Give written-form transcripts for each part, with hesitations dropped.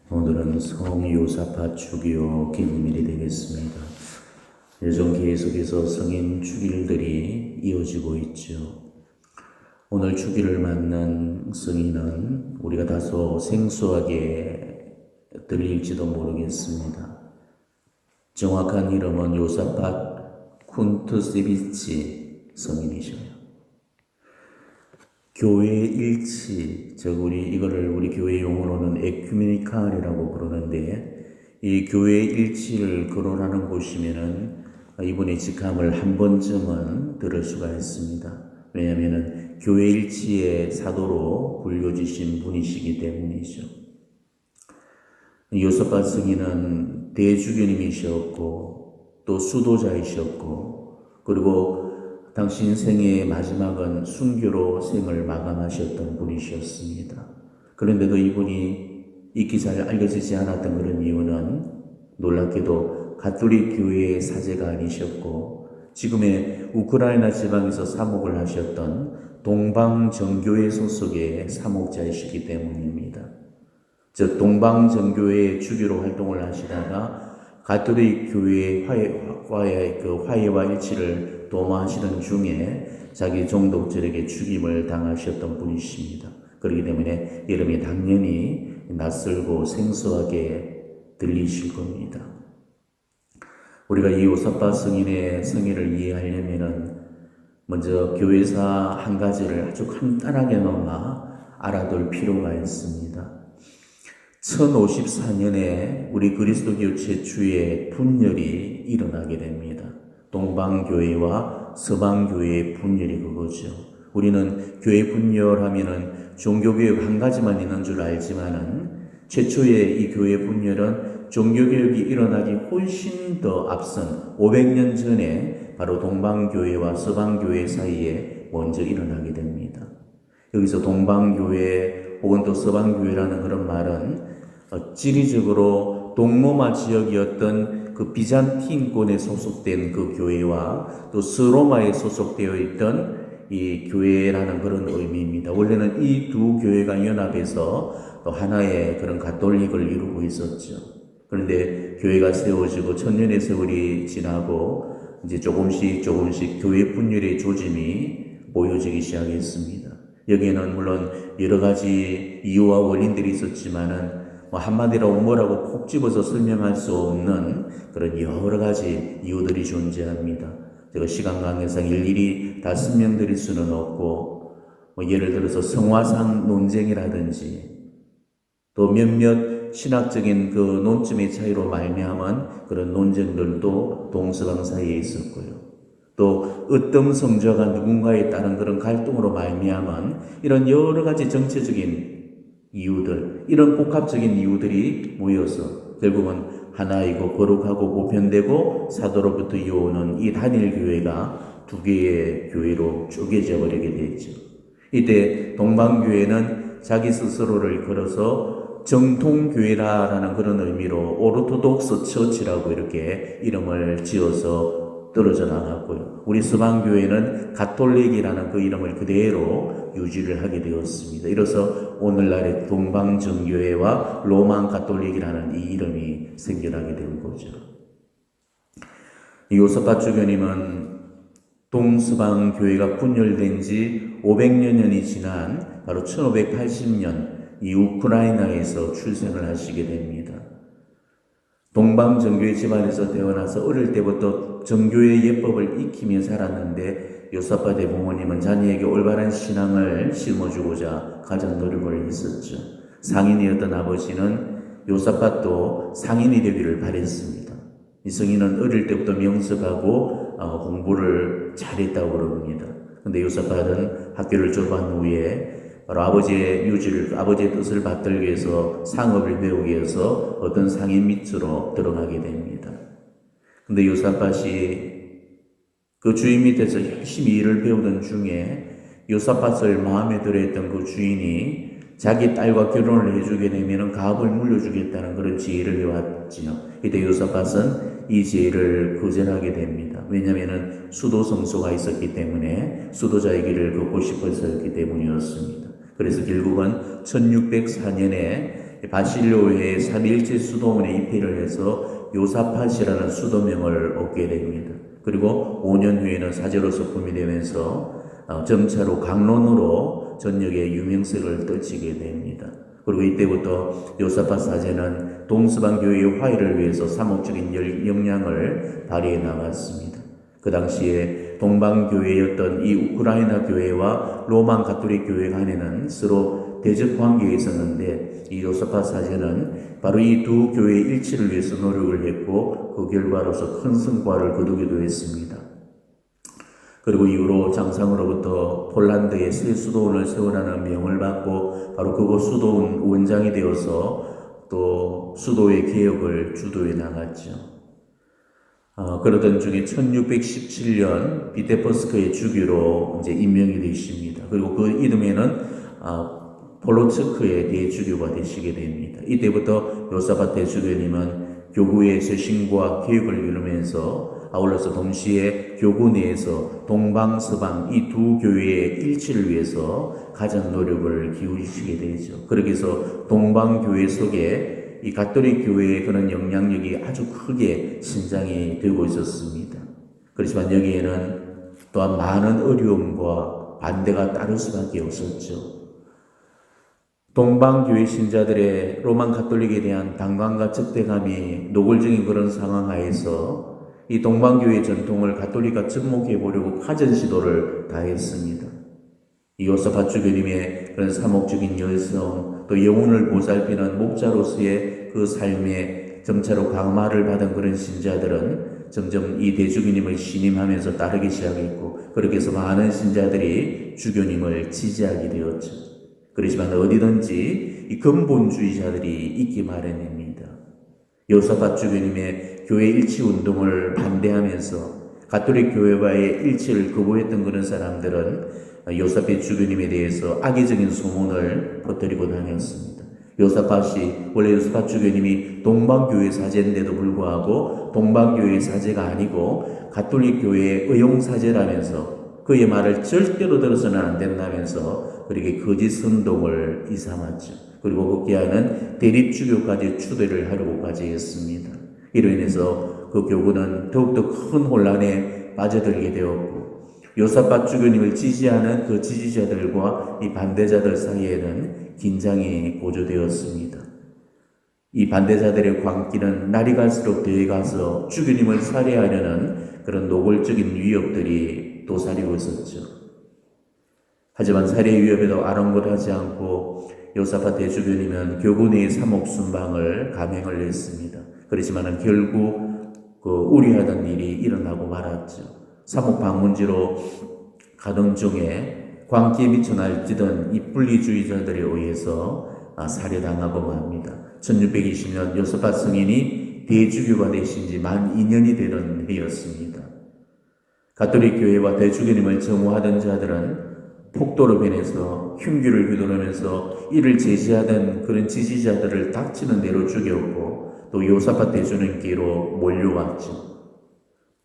오늘은 성요사파 주기요 기념일이 되겠습니다. 요즘 계속해서 성인 주일들이 이어지고 있죠. 오늘 주기를 맞는 성인은 우리가 다소 생소하게 들릴지도 모르겠습니다. 정확한 이름은 요사팟 쿤트세비치 성인이셔요. 교회 일치, 즉 우리 교회 용어로는 에큐메니칼이라고 부르는데, 이 교회 일치를 거론하는 곳이면은 이분의 직함을 한 번쯤은 들을 수가 있습니다. 왜냐하면은 교회 일치의 사도로 불려지신 분이시기 때문이죠. 요사팟 성인은 대주교님이셨고 또 수도자이셨고, 그리고 당시 인생의 마지막은 순교로 생을 마감하셨던 분이셨습니다. 그런데도 이분이 익히 잘 알려지지 않았던 그런 이유는 놀랍게도 가톨릭 교회의 사제가 아니셨고, 지금의 우크라이나 지방에서 사목을 하셨던 동방정교회 소속의 사목자이시기 때문입니다. 즉 동방정교회 주교로 활동을 하시다가 가톨릭 교회의 화해와 일치를 도모하시던 중에 자기 종독들에게 죽임을 당하셨던 분이십니다. 그렇기 때문에 이름이 당연히 낯설고 생소하게 들리실 겁니다. 우리가 이 요사팟 성인의 성의를 이해하려면은 먼저 교회사 한 가지를 아주 간단하게나마 알아둘 필요가 있습니다. 1054년에 우리 그리스도교 최초의 분열이 일어나게 됩니다. 동방교회와 서방교회의 분열이 그거죠. 우리는 교회 분열하면은 종교개혁 한 가지만 있는 줄 알지만은 최초의 이 교회 분열은 종교개혁이 일어나기 훨씬 더 앞선 500년 전에 바로 동방교회와 서방교회 사이에 먼저 일어나게 됩니다. 여기서 동방교회 혹은 또 서방교회라는 그런 말은 지리적으로 동로마 지역이었던 그 비잔틴권에 소속된 그 교회와 또 서로마에 소속되어 있던 이 교회라는 그런 의미입니다. 원래는 이 두 교회가 연합해서 또 하나의 그런 가톨릭을 이루고 있었죠. 그런데 교회가 세워지고 천년의 세월이 지나고 이제 조금씩 교회 분열의 조짐이 보여지기 시작했습니다. 여기에는 물론 여러 가지 이유와 원인들이 있었지만은 한마디로 뭐라고 콕 집어서 설명할 수 없는 그런 여러 가지 이유들이 존재합니다. 제가 시간 관계상 일일이 다 설명드릴 수는 없고, 예를 들어서 성화상 논쟁이라든지 또 몇몇 신학적인 그 논점의 차이로 말미암은 그런 논쟁들도 동서방 사이에 있었고요. 또 어떤 성자가 누군가에 따른 그런 갈등으로 말미암은 이런 여러 가지 정체적인 이유들, 이런 복합적인 이유들이 모여서 결국은 하나이고 거룩하고 보편되고 사도로부터 이어오는 이 단일교회가 두 개의 교회로 쪼개져 버리게 됐죠. 이때 동방교회는 자기 스스로를 걸어서 정통교회라는 그런 의미로 오르토독스 처치라고 이렇게 이름을 지어서 떨어져 나갔고요. 우리 서방교회는 가톨릭이라는 그 이름을 그대로 유지를 하게 되었습니다. 이로써 오늘날의 동방정교회와 로만 가톨릭이라는 이 이름이 생겨나게 된 거죠. 이 요사팟 주교님은 동서방교회가 분열된 지 500여 년이 지난 바로 1580년 이 우크라이나에서 출생을 하시게 됩니다. 동방정교회 집안에서 태어나서 어릴 때부터 정교의 예법을 익히며 살았는데 요사팟의 부모님은 자녀에게 올바른 신앙을 심어주고자 가장 노력을 했었죠. 상인이었던 아버지는 요사팟도 상인이 되기를 바랬습니다. 이 성인은 어릴 때부터 명석하고 공부를 잘했다고 그럽니다. 근데 요사팟은 학교를 졸업한 후에 바로 아버지의 뜻을 받들기 위해서 상업을 배우기 위해서 어떤 상인 밑으로 들어가게 됩니다. 근데 요사팟이 그 주인 밑에서 열심히 일을 배우던 중에 요사팟을 마음에 들어했던 그 주인이 자기 딸과 결혼을 해주게 되면 가업을 물려주겠다는 그런 제의를 해왔지요. 이때 요사팟은 이 제의를 거절하게 됩니다. 왜냐하면 수도성소가 있었기 때문에 수도자의 길을 걷고 싶어서였기 때문이었습니다. 그래서 결국은 1604년에 바실로의 삼일체 수도원에 입회를 해서 요사팟이라는 수도명을 얻게 됩니다. 그리고 5년 후에는 사제로서 구미되면서 점차로 강론으로 전역에 유명세를 떨치게 됩니다. 그리고 이때부터 요사팟 사제는 동서방 교회의 화해를 위해서 사목적인 역량을 발휘해 나갔습니다. 그 당시에 동방교회였던 이 우크라이나 교회와 로만 가톨릭 교회 간에는 서로 대적 관계에 있었는데 이 요사팟 사제는 바로 이 두 교회의 일치를 위해서 노력을 했고 그 결과로서 큰 성과를 거두기도 했습니다. 그리고 이후로 장상으로부터 폴란드의 새 수도원을 세우라는 명을 받고 바로 그곳 수도원 원장이 되어서 또 수도의 개혁을 주도해 나갔죠. 그러던 중에 1617년 비테퍼스크의 주교로 이제 임명이 되십니다. 그리고 그 이듬해는 폴로츠크의 대주교가 되시게 됩니다. 이때부터 요사팟 대주교님은 교구의 쇄신과 개혁을 이루면서 아울러서 동시에 교구 내에서 동방, 서방 이 두 교회의 일치를 위해서 가장 노력을 기울이시게 되죠. 그렇게 해서 동방 교회 속에 이 가톨릭 교회의 그런 영향력이 아주 크게 신장이 되고 있었습니다. 그렇지만 여기에는 또한 많은 어려움과 반대가 따를 수밖에 없었죠. 동방교회 신자들의 로만 가톨릭에 대한 당관과 적대감이 노골적인 그런 상황 하에서 이 동방교회 전통을 가톨릭과 접목해 보려고 파전 시도를 다했습니다. 이 요사팟 주교님의 그런 사목적인 열성, 또 영혼을 보살피는 목자로서의 그 삶에 점차로 강화를 받은 그런 신자들은 점점 이 대주교님을 신임하면서 따르기 시작했고, 그렇게 해서 많은 신자들이 주교님을 지지하게 되었죠. 그렇지만 어디든지 이 근본주의자들이 있기 마련입니다. 요사팟 주교님의 교회 일치 운동을 반대하면서 가톨릭 교회와의 일치를 거부했던 그런 사람들은 요사팟 주교님에 대해서 악의적인 소문을 퍼뜨리고 다녔습니다. 요사팟이 원래 요사팟 주교님이 동방교회 사제인데도 불구하고 동방교회 사제가 아니고 가톨릭 교회의 의용사제라면서 그의 말을 절대로 들어서는 안 된다면서 그렇게 거짓 선동을 이삼았죠. 그리고 급기야는 대립주교까지 추대를 하려고까지 했습니다. 이로 인해서 그 교구는 더욱더 큰 혼란에 빠져들게 되었고, 요사팟 주교님을 지지하는 그 지지자들과 이 반대자들 사이에는 긴장이 고조되었습니다. 이 반대자들의 광기는 날이 갈수록 더해가서 주교님을 살해하려는 그런 노골적인 위협들이 도사리고 있었죠. 하지만 살해 위협에도 아랑곳하지 않고 요사팟 대주교님은 교구 내의 사목순방을 감행을 했습니다. 그렇지만 결국 그 우려하던 일이 일어나고 말았죠. 사목 방문지로 가던 중에 광기에 미쳐 날뛰던 이 분리주의자들에 의해서 살해당하고 맙니다. 1620년 요사팟 성인이 대주교가 되신 지 만 2년이 되는 해였습니다. 가톨릭 교회와 대주교님을 정오하던 자들은 폭도로 변해서 흉기를 휘두르면서 이를 제지하던 그런 지지자들을 닥치는 대로 죽였고, 또 요사팟 대주님께로 몰려왔죠.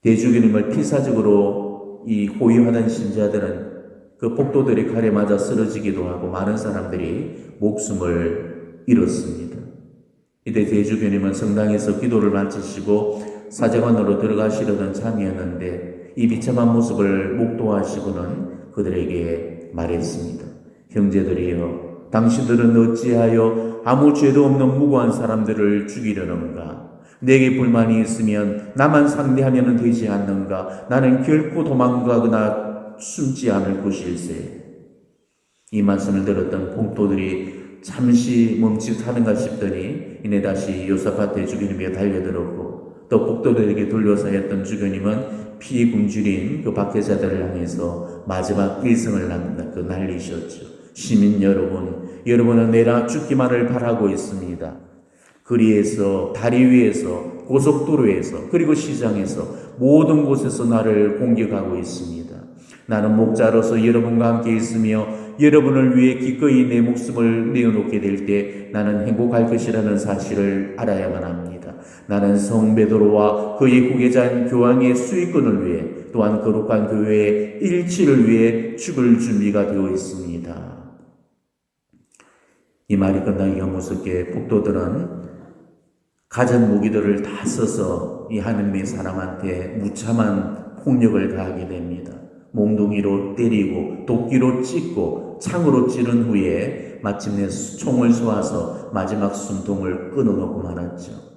대주교님을 필사적으로 이 호위하던 신자들은 그 폭도들의 칼에 맞아 쓰러지기도 하고 많은 사람들이 목숨을 잃었습니다. 이때 대주교님은 성당에서 기도를 마치시고 사제관으로 들어가시려던 참이었는데 이 비참한 모습을 목도하시고는 그들에게 말했습니다. 형제들이여, 당신들은 어찌하여 아무 죄도 없는 무고한 사람들을 죽이려는가? 내게 불만이 있으면 나만 상대하면 되지 않는가? 나는 결코 도망가거나 숨지 않을 것일세. 이 말씀을 들었던 폭도들이 잠시 멈칫하는가 싶더니 이내 다시 요사팟 대주교님에게 달려들었고, 또 폭도들에게 둘러싸였던 주교님은 피 굶주린 그 박해자들을 향해서 마지막 일성을 날리셨죠. 시민 여러분, 여러분은 내가 죽기만을 바라고 있습니다. 거리에서, 다리 위에서, 고속도로에서, 그리고 시장에서 모든 곳에서 나를 공격하고 있습니다. 나는 목자로서 여러분과 함께 있으며 여러분을 위해 기꺼이 내 목숨을 내어놓게 될 때 나는 행복할 것이라는 사실을 알아야만 합니다. 나는 성 베드로와 그의 후계자인 교황의 수익권을 위해, 또한 거룩한 교회의 일치를 위해 죽을 준비가 되어 있습니다. 이 말이 끝나기가 무섭게 북도들은 가진 무기들을 다 써서 이 하느님의 사람한테 무참한 폭력을 가하게 됩니다. 몽둥이로 때리고 도끼로 찢고 창으로 찌른 후에 마침내 총을 쏘아서 마지막 숨통을 끊어놓고 말았죠.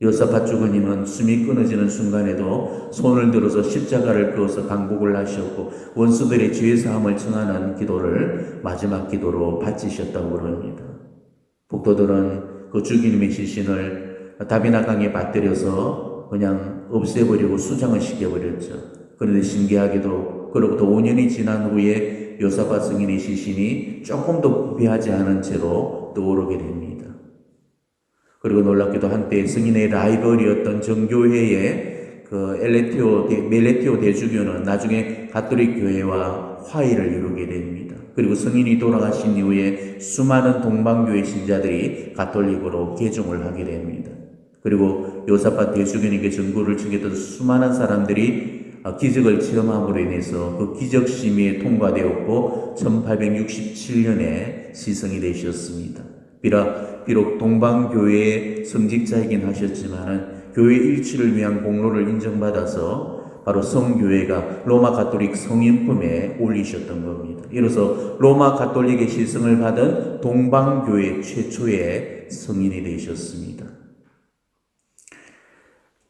여호사밧 주군님은 숨이 끊어지는 순간에도 손을 들어서 십자가를 그어서 강복을 하셨고 원수들의 죄 사함을 청하는 기도를 마지막 기도로 바치셨다고 그럽니다. 북도들은 그 주기님의 시신을 다비나 강에 빠뜨려서 그냥 없애버리고 수장을 시켜버렸죠. 그런데 신기하게도 그로부터 5년이 지난 후에 여호사밧 승인의 시신이 조금도 부패하지 않은 채로 떠오르게 됩니다. 그리고 놀랍게도 한때 승인의 라이벌이었던 정교회의 그 멜레티오 대주교는 나중에 가톨릭 교회와 화해를 이루게 됩니다. 그리고 승인이 돌아가신 이후에 수많은 동방교회 신자들이 가톨릭으로 개종을 하게 됩니다. 그리고 여호사밧 대주교님께 전구를 치겠던 수많은 사람들이 기적을 체험함으로 인해서 그 기적 심의에 통과되었고 1867년에 시성이 되셨습니다. 비록 동방교회의 성직자이긴 하셨지만 교회 일치를 위한 공로를 인정받아서 바로 성교회가 로마 가톨릭 성인품에 올리셨던 겁니다. 이로써 로마 가톨릭의 시성을 받은 동방교회 최초의 성인이 되셨습니다.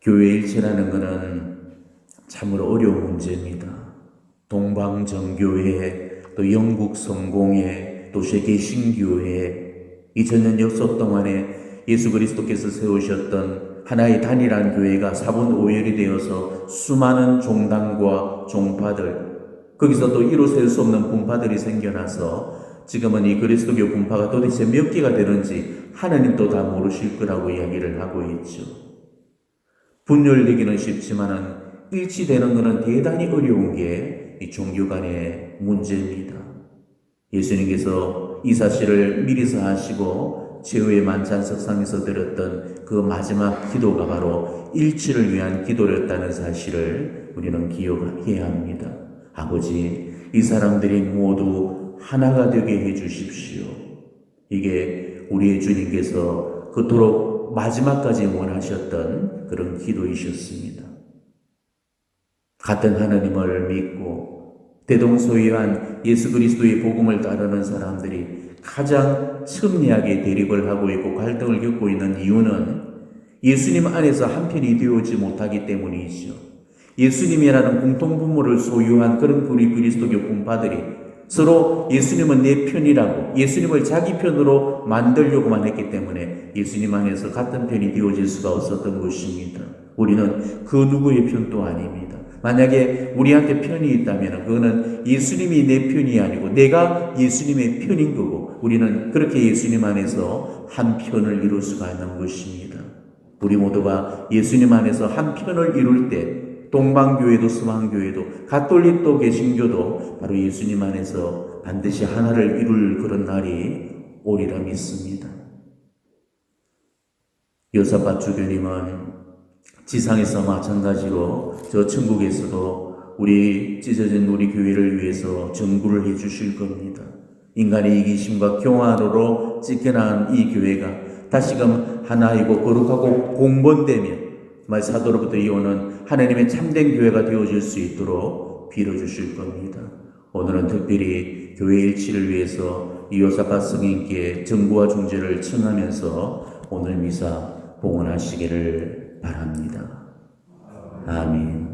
교회 일치라는 것은 참으로 어려운 문제입니다. 동방정교회, 또 영국 성공회, 또 세계 신교회, 2000년 역사 동안에 예수 그리스도께서 세우셨던 하나의 단일한 교회가 4분 5열이 되어서 수많은 종당과 종파들, 거기서 또 이루 셀 수 없는 분파들이 생겨나서 지금은 이 그리스도교 분파가 도대체 몇 개가 되는지 하나님도 다 모르실 거라고 이야기를 하고 있죠. 분열되기는 쉽지만은 일치되는 것은 대단히 어려운 게 이 종교 간의 문제입니다. 예수님께서 이 사실을 미리서 하시고 최후의 만찬석상에서 드렸던 그 마지막 기도가 바로 일치를 위한 기도였다는 사실을 우리는 기억해야 합니다. 아버지, 이 사람들이 모두 하나가 되게 해 주십시오. 이게 우리의 주님께서 그토록 마지막까지 원하셨던 그런 기도이셨습니다. 같은 하나님을 믿고 대동소이한 예수 그리스도의 복음을 따르는 사람들이 가장 첨예하게 대립을 하고 있고 갈등을 겪고 있는 이유는 예수님 안에서 한편이 되어오지 못하기 때문이죠. 예수님이라는 공통분모를 소유한 그런 우리 그리스도교 분파들이 서로 예수님은 내 편이라고 예수님을 자기 편으로 만들려고만 했기 때문에 예수님 안에서 같은 편이 되어질 수가 없었던 것입니다. 우리는 그 누구의 편도 아닙니다. 만약에 우리한테 편이 있다면 그거는 예수님이 내 편이 아니고 내가 예수님의 편인 거고 우리는 그렇게 예수님 안에서 한 편을 이룰 수가 있는 것입니다. 우리 모두가 예수님 안에서 한 편을 이룰 때 동방교회도 서방교회도 가톨릭도 개신교도 바로 예수님 안에서 반드시 하나를 이룰 그런 날이 오리라 믿습니다. 여호사밧 주교님은 지상에서 마찬가지로 저 천국에서도 우리 찢어진 우리 교회를 위해서 전구를 해 주실 겁니다. 인간의 이기심과 교만으로 찢겨난 이 교회가 다시금 하나이고 거룩하고 공본되며 정말 사도로부터 이오는 하나님의 참된 교회가 되어질 수 있도록 빌어주실 겁니다. 오늘은 특별히 교회 일치를 위해서 여호사밧 성인께 전구와 중재를 청하면서 오늘 미사 봉헌하시기를 바랍니다. 아멘.